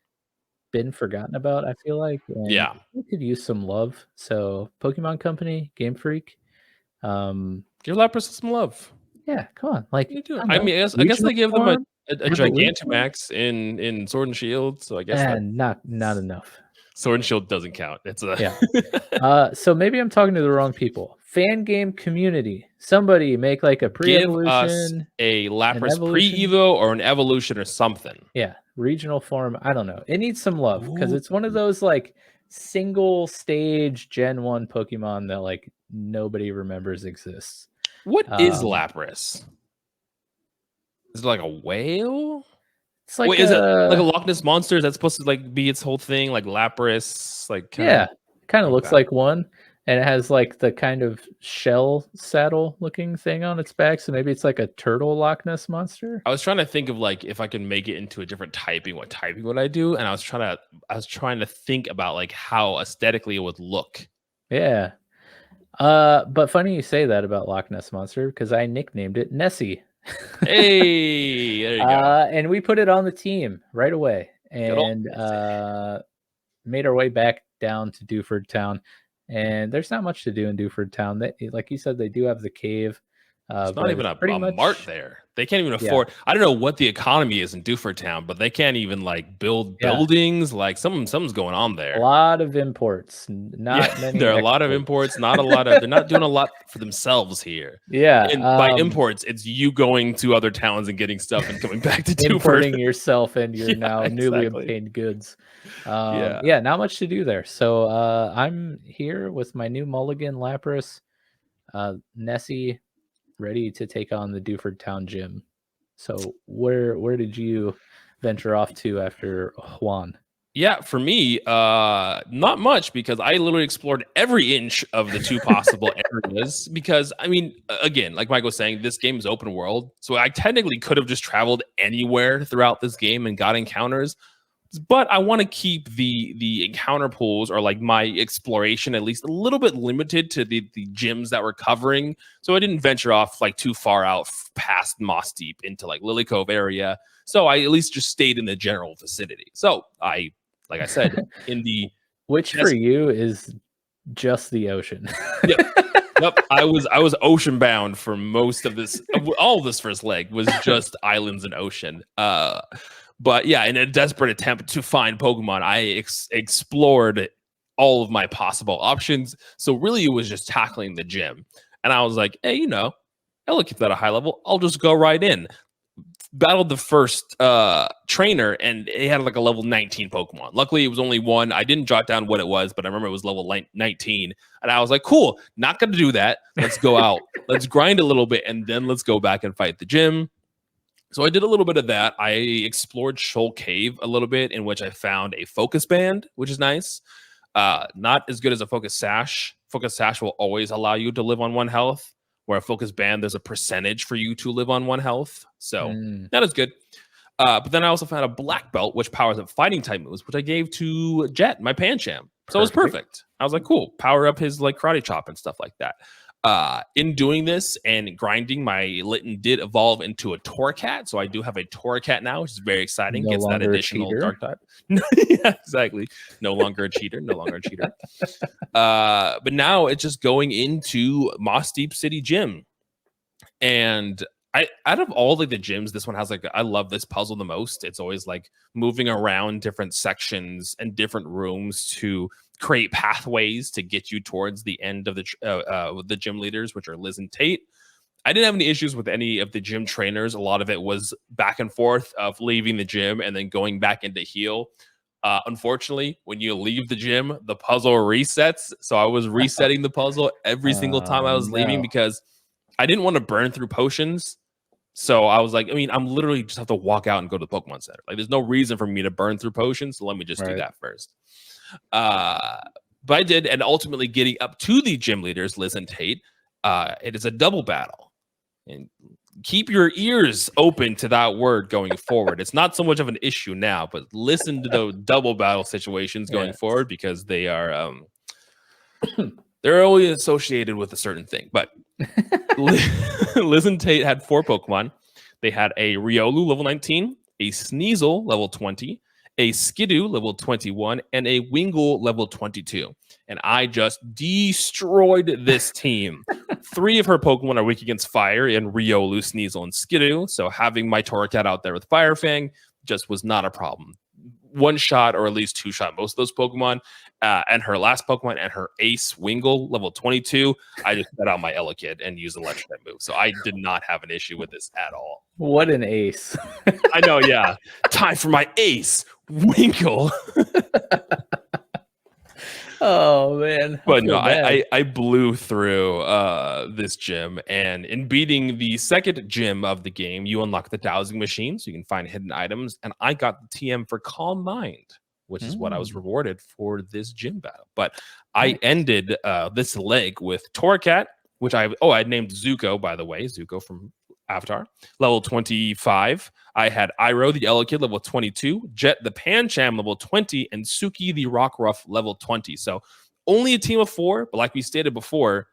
been forgotten about, I feel like. And we could use some love. So Pokemon Company, Game Freak. Give Lapras some love. Yeah, come on. Like, You do. I I don't mean, know, I guess regional they give them form, a evolution, Gigantamax in Sword and Shield, so I guess that and not enough. Sword and Shield doesn't count. It's a Yeah. So maybe I'm talking to the wrong people. Fan game community. Somebody make like a give us pre-evolution, a an Lapras evolution. pre-evo or an evolution or something. Yeah, regional form. I don't know. It needs some love because Ooh. it's one of those like single stage Gen 1 Pokemon that like nobody remembers exists. What is Um, Lapras? Is it like a whale? It's like Wait, is it like a a Loch Ness monster? Is that supposed to like be its whole thing? Like Lapras, like kind yeah, of kind of looks okay. like one, and it has like the kind of shell saddle looking thing on its back. So maybe it's like a turtle Loch Ness monster. I was trying to think of like if I can make it into a different typing, what typing would I do? And I was trying to think about like how aesthetically it would look. Yeah. But funny you say that about Loch Ness monster because I nicknamed it Nessie. Hey, there you go. And we put it on the team right away, Good old and Nessie. made our way back down to Dewford Town. And there's not much to do in Dewford Town. They, like you said, they do have the cave, There's not but even it's a pretty mart much there. They can't even yeah, afford. I don't know what the economy is in Dewford Town, but they can't even like build yeah. buildings. Like something's going on A there. lot of imports, Yeah, not many there are a lot of exports. imports, not a lot of. They're not doing a lot for themselves here. Yeah, And by imports, it's you going to other towns and getting stuff and coming back to Dewford. importing yourself and your Yeah, now newly exactly. obtained goods. Yeah. Yeah, not much to do there. So I'm here with my new Mulligan Lapras, Nessie, ready to take on the Dewford Town gym. So where did you venture off to after Juan? Yeah, for me, not much because I literally explored every inch of the two possible areas. Because I mean, again, like Mike was saying, this game is open world, so I technically could have just traveled anywhere throughout this game and got encounters. But I want to keep the encounter pools or like my exploration at least a little bit limited to the gyms that we're covering. So I didn't venture off like too far out past Moss Deep into like Lily Cove area. So I at least just stayed in the general vicinity. So like I said, in the Which for you is just the ocean. Yep. Yep. I was ocean bound for most of this. All of this first leg was just islands and ocean. But yeah, in a desperate attempt to find Pokemon, I explored all of my possible options. So really, it was just tackling the gym. And I was like, hey, I'll keep that at a high level. I'll just go right in. Battled the first trainer, and it had like a level 19 Pokemon. Luckily, it was only one. I didn't jot down what it was, but I remember it was level 19. And I was like, cool, not going to do that. Let's go out. Let's grind a little bit, and then let's go back and fight the gym. So I did a little bit of that. I explored Shoal Cave a little bit, in which I found a Focus Band, which is nice. Not as good as a Focus Sash. Focus Sash will always allow you to live on 1 health, where a Focus Band, there's a percentage for you to live on 1 health. So not as good. But then I also found a Black Belt, which powers up fighting type moves, which I gave to Jet, my Pancham. So it was perfect. I was like, cool, power up his like karate chop and stuff like that. In doing this and grinding, my Litten did evolve into a Torcat. So I do have a Torcat now, which is very exciting. No Gets that longer a additional cheater. dark type. Yeah, exactly. No longer a cheater. No longer a cheater. But now it's just going into Moss Deep City Gym. And out of all like the gyms, this one has like, I love this puzzle the most. It's always like moving around different sections and different rooms to create pathways to get you towards the end of the gym leaders, which are Liz and Tate. I didn't have any issues with any of the gym trainers. A lot of it was back and forth of leaving the gym and then going back into heal. Unfortunately, when you leave the gym, the puzzle resets. So I was resetting the puzzle every single time I was leaving because I didn't want to burn through potions. So I was like, I mean, I'm literally just have to walk out and go to the Pokemon Center. Like, there's no reason for me to burn through potions. So let me just do that first. But I did, and ultimately getting up to the gym leaders, Liz and Tate, it is a double battle. And keep your ears open to that word going forward. It's not so much of an issue now, but listen to the double battle situations going forward because they are they're always associated with a certain thing. But Liz and Tate had 4 Pokemon. They had a Riolu level 19, a Sneasel level 20, a Skidoo level 21, and a Wingull level 22. And I just destroyed this team. 3 of her Pokemon are weak against fire in Riolu, Sneasel, and Skidoo. So having my Torracat out there with Fire Fang just was not a problem. 1 shot or at least 2 shot most of those Pokemon. And her last Pokemon and her ace Wingull level 22, I just set out my Elekid and used an electric type move. So I did not have an issue with this at all. What an ace. I know, yeah. Time for my ace Wingull. Oh man. But no, I blew through this gym, and in beating the second gym of the game, you unlock the dowsing machine, so you can find hidden items. And I got the TM for Calm Mind, which is what I was rewarded for this gym battle. But I ended this leg with Torracat, which I named Zuko, by the way, Zuko from Avatar, level 25. I had Iroh the Elekid level 22, Jet the Pancham level 20, and Suki the Rockruff level 20. So only a team of 4, but like we stated before,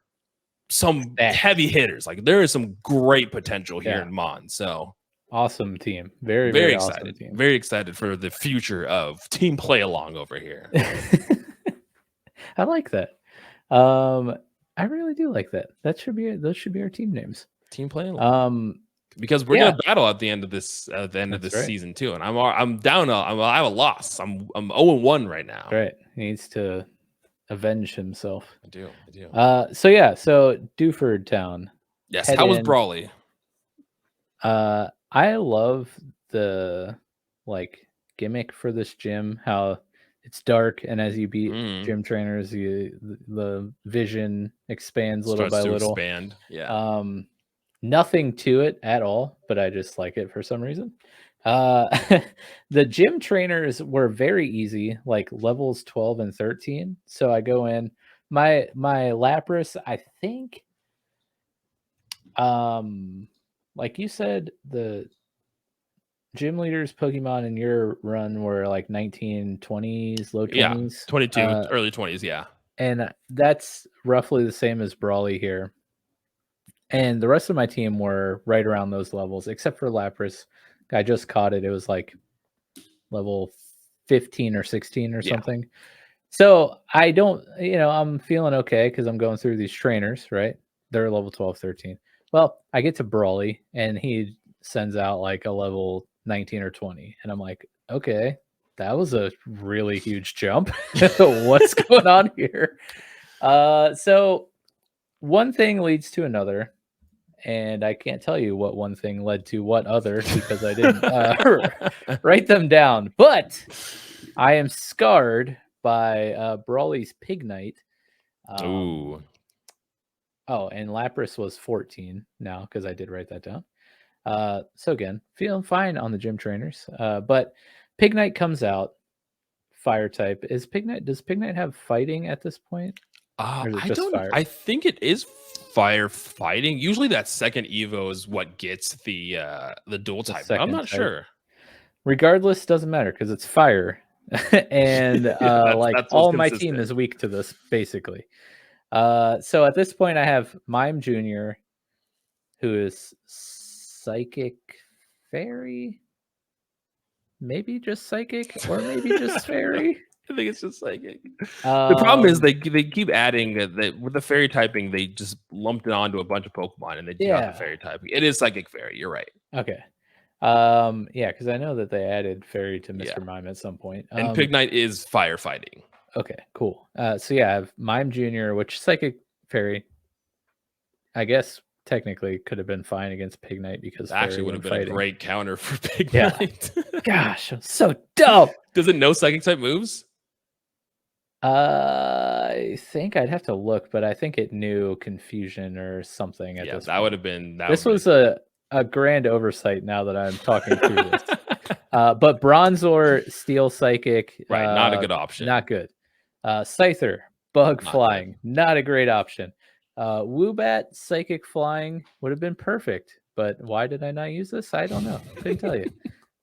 some heavy hitters. Like there is some great potential here in Mon. So awesome team. Very excited. Awesome team. Very excited for the future of team play along over here. I like that. I really do like that. Those should be our team names. Team play along. Because we're gonna battle at the end of this season too, and I'm down. I have a loss. I'm 0-1 right now. Right, he needs to avenge himself. I do. So Dewford Town. Yes. How was Brawley? I love the gimmick for this gym. How it's dark, and as you beat gym trainers, the vision expands little by little. Expand. Yeah. Nothing to it at all, but I just like it for some reason. The gym trainers were very easy, like levels 12 and 13. So I go in. My Lapras, I think, like you said, the gym leaders Pokemon in your run were like 1920s, low 20s. 22, early 20s, yeah. And that's roughly the same as Brawley here. And the rest of my team were right around those levels, except for Lapras. I just caught it. It was like level 15 or 16 or something. So I don't, I'm feeling okay because I'm going through these trainers, right? They're level 12, 13. Well, I get to Brawley and he sends out like a level 19 or 20. And I'm like, okay, that was a really huge jump. What's going on here? So one thing leads to another. And I can't tell you what one thing led to what other because I didn't write them down. But I am scarred by Brawley's Pignite. Ooh. Oh, and Lapras was 14 now because I did write that down. So again, feeling fine on the gym trainers. But Pignite comes out, fire type. Does Pignite have fighting at this point? I think it is firefighting. Usually that second Evo is what gets the dual type. I'm not sure. Regardless, doesn't matter because it's fire. And that's all my team is weak to this, basically. So at this point I have Mime Jr., who is Psychic Fairy. Maybe just Psychic, or maybe just Fairy. I think it's just psychic. The problem is they keep adding that with the fairy typing, they just lumped it onto a bunch of Pokemon and they do have the fairy typing. It is psychic fairy. You're right. Okay. Because I know that they added fairy to Mr. Mime at some point. And Pignite is firefighting. Okay, cool. So I have Mime Jr., which psychic fairy, I guess technically could have been fine against Pignite because actually would have been a great counter for Pignite. Yeah. Gosh, I'm so dumb. Does it know psychic type moves? I think I'd have to look, but I think it knew confusion or something. That would have been. This was a grand oversight. Now that I'm talking through this, but Bronzor, Steel Psychic, right? Not a good option. Not good. Scyther, Bug Flying, not a great option. Woobat, Psychic Flying would have been perfect, but why did I not use this? I don't know. Couldn't tell you.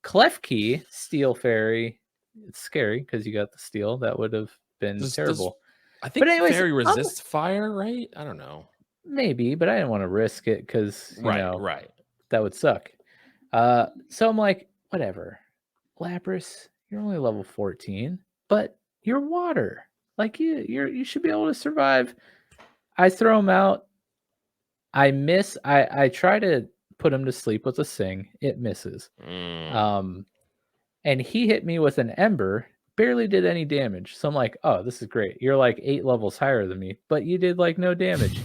Klefki, Steel Fairy. It's scary because you got the steel. That would have been terrible. I think fairy resists fire, right? I don't know. Maybe, but I didn't want to risk it because right, that would suck. So I'm like, whatever. Lapras, you're only level 14, but you're water. Like you should be able to survive. I throw him out. I try to put him to sleep with a sing. It misses. Mm. And he hit me with an ember, barely did any damage. So I'm like, oh, this is great. You're like 8 levels higher than me, but you did like no damage.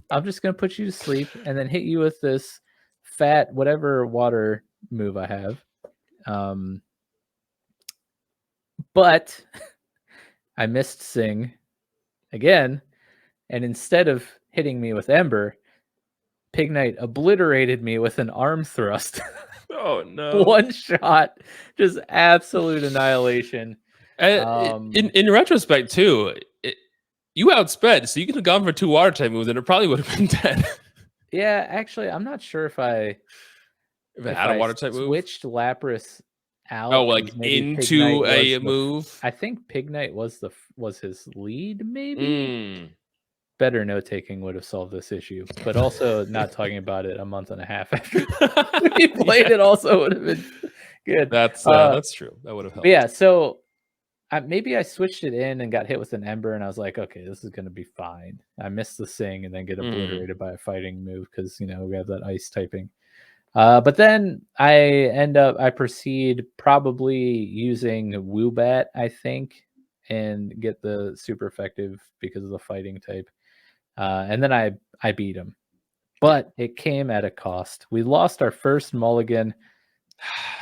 I'm just gonna put you to sleep and then hit you with this fat whatever water move I have. But I missed Sing again, and instead of hitting me with Ember, Pig Knight obliterated me with an arm thrust. Oh no! One shot, just absolute annihilation. In retrospect, too, you outsped, so you could have gone for 2 water type moves, and it probably would have been dead. Yeah, actually, I'm not sure if I if it had a water type move. Switched Lapras out. Oh, like into a move. I think Pig Knight was his lead, maybe. Better note taking would have solved this issue, but also not talking about it a month and a half after we played it also would have been good. That's true. That would have helped. Yeah, so maybe I switched it in and got hit with an Ember, and I was like, okay, this is going to be fine. I missed the Sing and then get obliterated by a fighting move because, we have that ice typing. But then I proceed probably using Woobat, I think, and get the super effective because of the fighting type. And then I beat him. But it came at a cost. We lost our first mulligan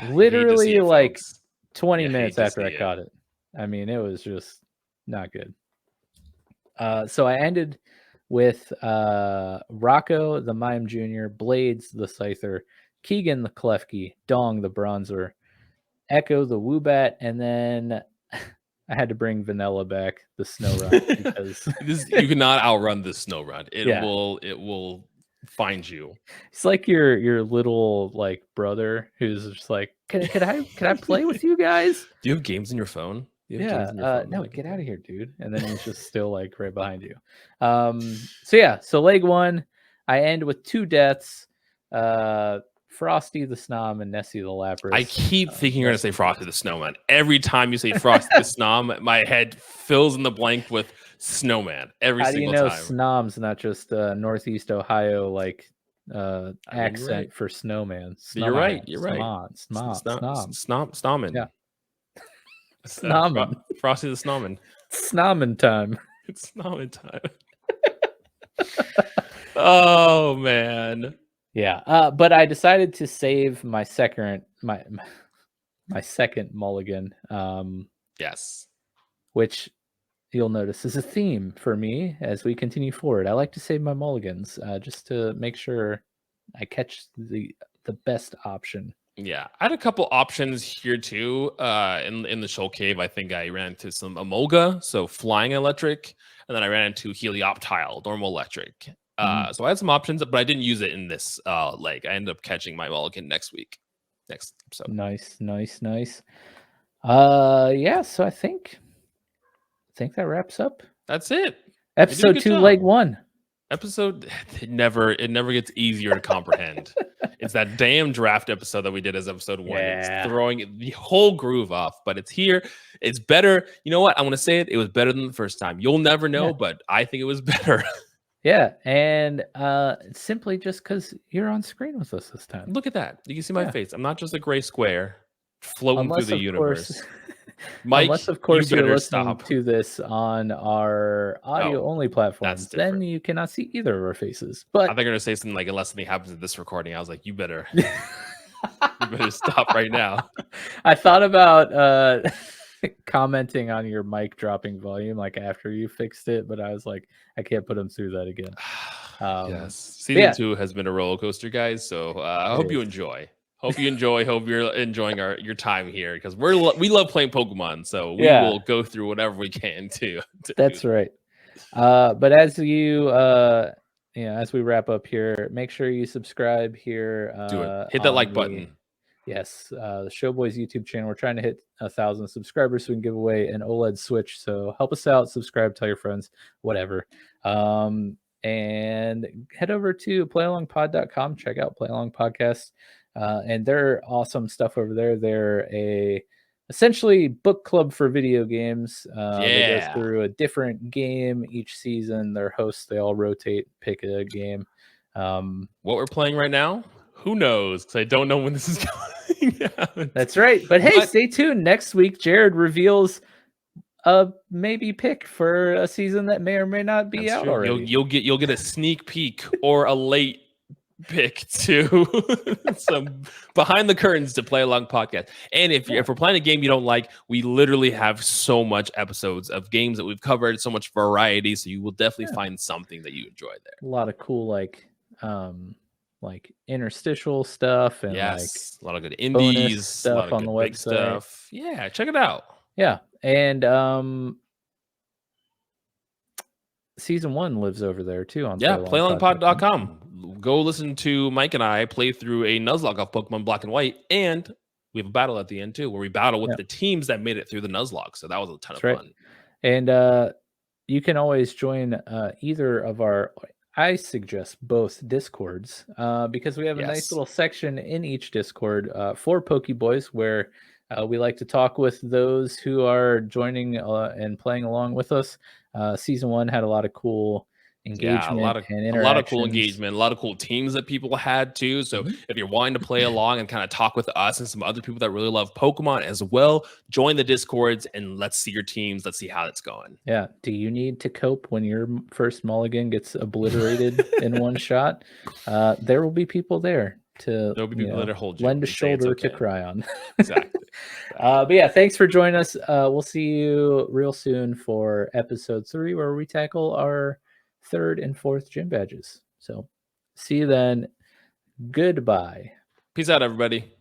literally like 20 minutes after I caught it. I mean, it was just not good. So I ended with Rocco, the Mime Jr., Blades, the Scyther, Keegan, the Klefki, Dong, the Bronzer, Echo, the Woobat, and then I had to bring Vanilla back, the Snorunt, because you cannot outrun the Snorunt. It will find you. It's like your little like brother who's just like, can I play with you guys? Do you have games in your phone? No, get out of here, dude. And then he's just still like right behind you. So leg 1, I end with 2 deaths. Frosty the Snom and Nessie the Lapras. I keep thinking you're gonna say Frosty the Snowman. Every time you say Frosty the Snom, my head fills in the blank with Snowman. Every single time. How do you know Snom's not just Northeast Ohio like accent for snowman? You're right. You're right. Snom. Yeah. Snomman. Frosty the Snowman. Snomman time. It's Snowman time. Oh man. Yeah, but I decided to save my second mulligan. Yes, which you'll notice is a theme for me as we continue forward. I like to save my mulligans just to make sure I catch the best option. Yeah, I had a couple options here too. In the Shoal Cave, I think I ran into some Emolga, so flying electric, and then I ran into Helioptile, normal electric. So I had some options, but I didn't use it in this leg. I ended up catching my mulligan next episode. Nice. Yeah, so I think that wraps up. That's it. Episode 2, leg 1. Episode it never gets easier to comprehend. It's that damn draft episode that we did as episode 1. Yeah. It's throwing the whole groove off, but it's here. It's better. You know what? I'm gonna say it. It was better than the first time. You'll never know, but I think it was better. Yeah, and simply just because you're on screen with us this time. Look at that. You can see my face. I'm not just a gray square floating through the universe. Mike, unless, of course, you're listening to this on our audio-only platforms, then you cannot see either of our faces. But I think you're going to say something like, unless something happens to this recording. I was like, you better stop right now. I thought about commenting on your mic dropping volume like after you fixed it, but I was like, I can't put them through that again. Yes, season 2 has been a roller coaster, guys. So I hope you enjoy. Hope you're enjoying your time here, because we love playing Pokemon, so we will go through whatever we can to That's right. But as as we wrap up here, make sure you subscribe here. Do it. Hit that like button. Yes, the Showboys YouTube channel. We're trying to hit 1,000 subscribers so we can give away an OLED Switch. So help us out, subscribe, tell your friends, whatever. And head over to playalongpod.com. Check out Play Along Podcast. And they're awesome stuff over there. They're a essentially book club for video games. They go Yeah. through a different game each season. Their hosts, they all rotate, pick a game. What we're playing right now, who knows? Because I don't know when this is going out. That's right. But hey, stay tuned. Next week, Jared reveals a maybe pick for a season that may or may not be out already. You'll get a sneak peek or a late pick to some behind the curtains to play along podcast. And if we're playing a game you don't like, we literally have so much episodes of games that we've covered, so much variety. So you will definitely find something that you enjoy there. A lot of cool like interstitial stuff and a lot of good indies, bonus stuff on the website. Stuff. Yeah, check it out. Yeah, and season 1 lives over there too on playlongpod.com. Go listen to Mike and I play through a Nuzlocke of Pokemon Black and White, and we have a battle at the end too, where we battle with the teams that made it through the Nuzlocke. So that was a ton of fun. And you can always join either of our, I suggest both Discords, because we have a nice little section in each Discord for PokéBoys where we like to talk with those who are joining and playing along with us. Season 1 had a lot of cool engagement, a lot of cool engagement, a lot of cool teams that people had too. So if you're wanting to play along and kind of talk with us and some other people that really love Pokemon as well, join the Discords and let's see your teams. Let's see how it's going. Yeah. Do you need to cope when your first mulligan gets obliterated in one shot? There will be people there to lend a shoulder to cry on. Exactly. But yeah, thanks for joining us. We'll see you real soon for episode 3, where we tackle our 3rd and 4th gym badges. So see you then. Goodbye. Peace out, everybody.